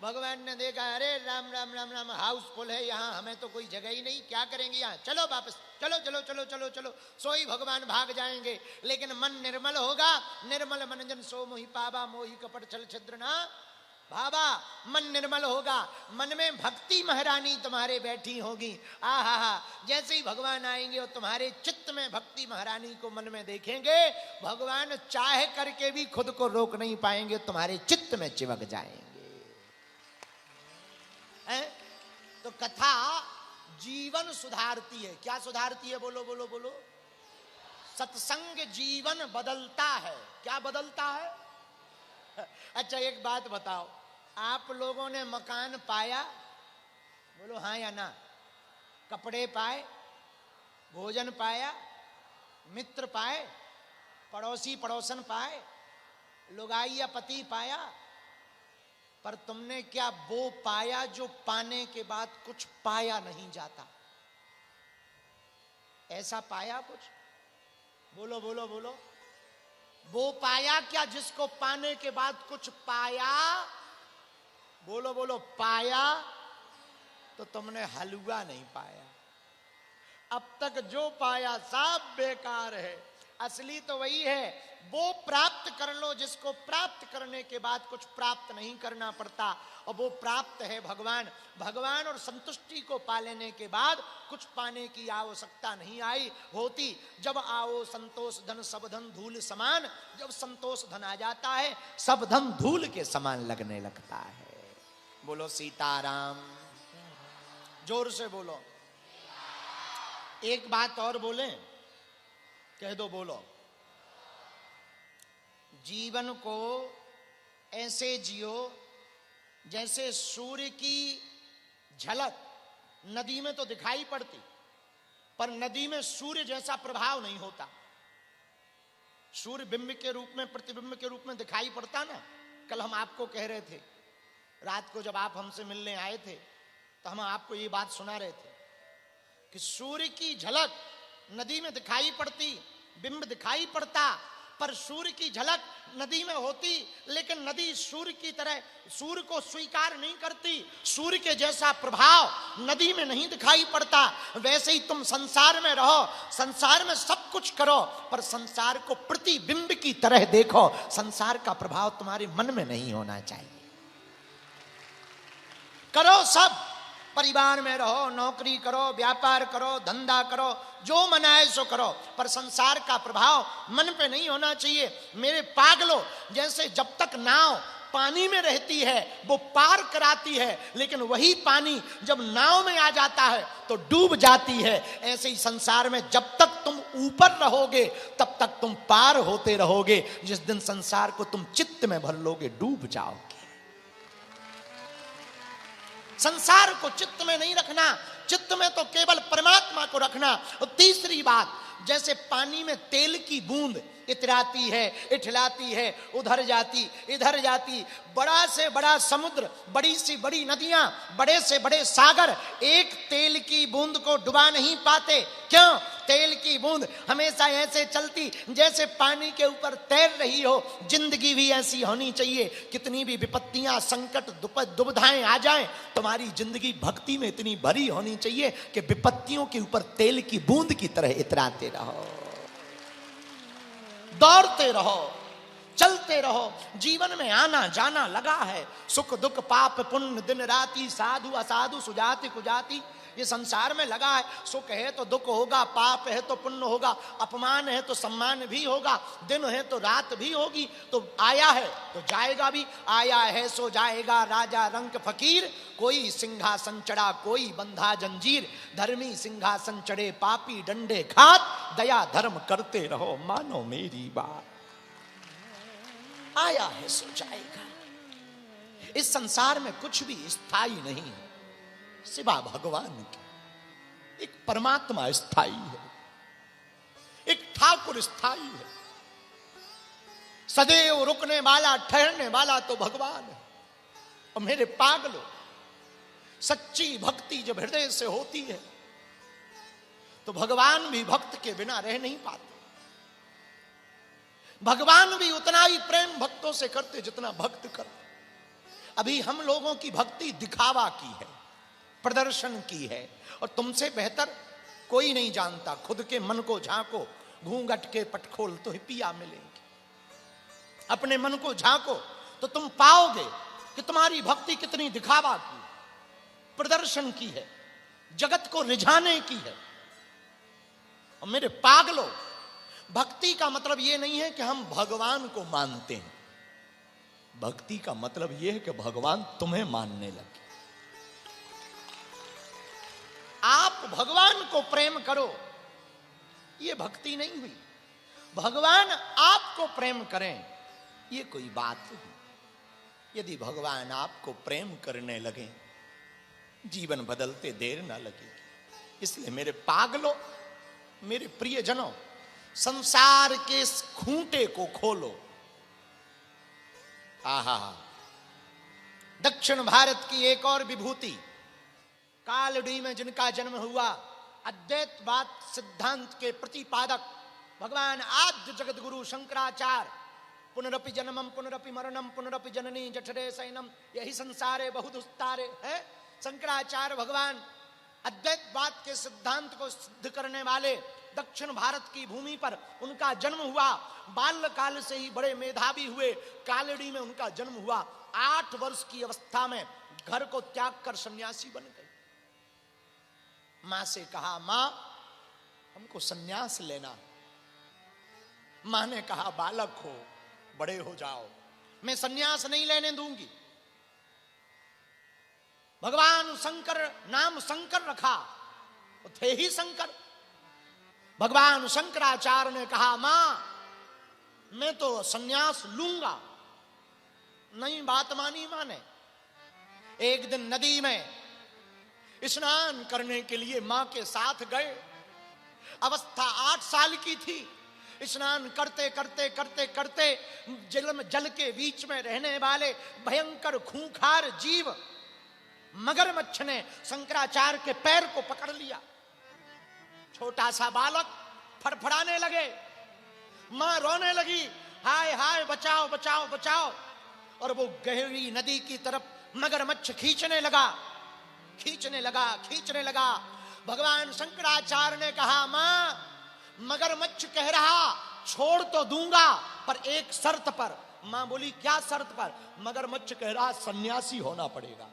भगवान ने देखा, अरे राम राम राम राम, हाउसफुल है यहाँ, हमें तो कोई जगह ही नहीं, क्या करेंगे यहाँ, चलो वापस, चलो चलो चलो चलो चलो। सोई भगवान भाग जाएंगे, लेकिन मन निर्मल होगा। निर्मल मन जन सो मोहि पावा, मोहि कपट छल छिद्र ना भावा। मन निर्मल होगा, मन में भक्ति महारानी तुम्हारे बैठी होगी। आहा हा, जैसे ही भगवान आएंगे और तुम्हारे चित्त में भक्ति महारानी को मन में देखेंगे, भगवान चाह करके भी खुद को रोक नहीं पाएंगे, तुम्हारे चित्त में चिपक जाएंगे। तो कथा जीवन सुधारती है। क्या सुधारती है? बोलो बोलो बोलो। सत्संग जीवन बदलता है। क्या बदलता है? अच्छा एक बात बताओ, आप लोगों ने मकान पाया? बोलो हाँ या ना। कपड़े पाए, भोजन पाया, मित्र पाए, पड़ोसी पड़ोसन पाए, लुगाई या पति पाया, पर तुमने क्या वो पाया जो पाने के बाद कुछ पाया नहीं जाता? ऐसा पाया कुछ? बोलो बोलो बोलो। वो पाया क्या जिसको पाने के बाद कुछ पाया? बोलो बोलो। पाया तो तुमने हलवा नहीं पाया। अब तक जो पाया सब बेकार है। असली तो वही है, वो प्राप्त कर लो जिसको प्राप्त करने के बाद कुछ प्राप्त नहीं करना पड़ता, और वो प्राप्त है भगवान। भगवान और संतुष्टि को पा लेने के बाद कुछ पाने की आवश्यकता नहीं आई होती। जब आओ संतोष धन सब धन धूल समान, जब संतोष धन आ जाता है सब धन धूल के समान लगने लगता है। बोलो सीताराम। जोर से बोलो। एक बात और बोले, कह दो बोलो। जीवन को ऐसे जियो जैसे सूर्य की झलक नदी में तो दिखाई पड़ती, पर नदी में सूर्य जैसा प्रभाव नहीं होता। सूर्य बिंब के रूप में, प्रतिबिंब के रूप में दिखाई पड़ता ना। कल हम आपको कह रहे थे, रात को जब आप हमसे मिलने आए थे तो हम आपको ये बात सुना रहे थे कि सूर्य की झलक नदी में दिखाई पड़ती, बिंब दिखाई पड़ता, पर सूर्य की झलक नदी में होती, लेकिन नदी सूर्य की तरह सूर्य को स्वीकार नहीं करती। सूर्य के जैसा प्रभाव नदी में नहीं दिखाई पड़ता। वैसे ही तुम संसार में रहो, संसार में सब कुछ करो, पर संसार को प्रतिबिंब की तरह देखो। संसार का प्रभाव तुम्हारे मन में नहीं होना चाहिए। करो सब, परिवार में रहो, नौकरी करो, व्यापार करो, धंधा करो, जो मन आए सो करो, पर संसार का प्रभाव मन पे नहीं होना चाहिए। मेरे पागलों, जैसे जब तक नाव पानी में रहती है वो पार कराती है, लेकिन वही पानी जब नाव में आ जाता है तो डूब जाती है। ऐसे ही संसार में जब तक तुम ऊपर रहोगे तब तक तुम पार होते रहोगे। जिस दिन संसार को तुम चित्त में भर लोगे, डूब जाओगे। संसार को चित्त में नहीं रखना, चित्त में तो केवल परमात्मा को रखना। और तीसरी बात, जैसे पानी में तेल की बूंद इतराती है, इठलाती है, उधर जाती, इधर जाती, बड़ा से बड़ा समुद्र, बड़ी सी बड़ी नदियां, बड़े से बड़े सागर एक तेल की बूंद को डुबा नहीं पाते। क्यों? तेल की बूंद हमेशा ऐसे चलती जैसे पानी के ऊपर तैर रही हो। जिंदगी भी ऐसी होनी चाहिए। कितनी भी विपत्तियां, संकट, दुविधाएं आ जाएं, तुम्हारी जिंदगी भक्ति में इतनी भरी होनी चाहिए कि विपत्तियों के ऊपर तेल की बूंद की तरह इतराते रहो, दौड़ते रहो, चलते रहो। जीवन में आना जाना लगा है, सुख दुख पाप पुण्य दिन राति, साधु असाधु सुजाति कुजाति, ये संसार में लगा है। सुख है तो दुख होगा, पाप है तो पुण्य होगा, अपमान है तो सम्मान भी होगा, दिन है तो रात भी होगी। तो आया है तो जाएगा भी, आया है सो जाएगा। राजा रंक फकीर, कोई सिंहासन चढ़ा कोई बंधा जंजीर। धर्मी सिंहासन चढ़े, पापी डंडे खात, दया धर्म करते रहो, मानो मेरी बात। आया है सो जाएगा। इस संसार में कुछ भी स्थायी नहीं है सिवा भगवान के। एक परमात्मा स्थायी है, एक ठाकुर स्थायी है। सदैव रुकने वाला, ठहरने वाला तो भगवान है। और मेरे पागलों, सच्ची भक्ति जब हृदय से होती है तो भगवान भी भक्त के बिना रह नहीं पाते। भगवान भी उतना ही प्रेम भक्तों से करते जितना भक्त करते। अभी हम लोगों की भक्ति दिखावा की है, प्रदर्शन की है, और तुमसे बेहतर कोई नहीं जानता। खुद के मन को झांको, घूंघट के पट खोल तो ही पिया मिलेंगे। अपने मन को झांको तो तुम पाओगे कि तुम्हारी भक्ति कितनी दिखावा की, प्रदर्शन की है, जगत को रिझाने की है। और मेरे पागलों, भक्ति का मतलब यह नहीं है कि हम भगवान को मानते हैं। भक्ति का मतलब यह है कि भगवान तुम्हें मानने लगे। आप भगवान को प्रेम करो, यह भक्ति नहीं हुई। भगवान आपको प्रेम करें, यह कोई बात हुई। यदि भगवान आपको प्रेम करने लगे, जीवन बदलते देर ना लगेगी। इसलिए मेरे पागलों, मेरे प्रियजनों, संसार के इस खूंटे को खोलो। आहा, दक्षिण भारत की एक और विभूति, कालड़ी में जिनका जन्म हुआ, अद्वैतवाद सिद्धांत के प्रतिपादक भगवान आद्य जगत गुरु शंकराचार्य, पुनरपि जन्मम पुनरपि मरणम पुनरपि जननी जठरे शयनम यही संसारे बहुदुस्तारे है। शंकराचार्य भगवान अद्वैतवाद के सिद्धांत को सिद्ध करने वाले दक्षिण भारत की भूमि पर उनका जन्म हुआ। बाल्यकाल से ही बड़े मेधावी हुए। कालड़ी में उनका जन्म हुआ। 8 वर्ष की अवस्था में घर को त्याग कर सन्यासी बन गए। मां से कहा, मां हमको सन्यास लेना। मां ने कहा, बालक हो, बड़े हो जाओ, मैं सन्यास नहीं लेने दूंगी। भगवान शंकर, नाम शंकर रखा, वो थे ही शंकर। भगवान शंकराचार्य ने कहा, मां मैं तो सन्यास लूंगा। नहीं बात मानी मां ने। एक दिन नदी में स्नान करने के लिए मां के साथ गए। अवस्था 8 साल की थी। स्नान करते करते करते करते जल के बीच में रहने वाले भयंकर खूंखार जीव मगरमच्छ ने शंकराचार्य के पैर को पकड़ लिया। छोटा सा बालक फड़फड़ाने लगे। मां रोने लगी, हाय हाय बचाओ बचाओ बचाओ। और वो गहरी नदी की तरफ मगरमच्छ खींचने लगा, खींचने लगा, खींचने लगा। भगवान शंकराचार्य ने कहा, मां मगरमच्छ कह रहा छोड़ तो दूंगा, पर एक शर्त पर। मां बोली, क्या शर्त पर? मगरमच्छ कह रहा सन्यासी होना पड़ेगा।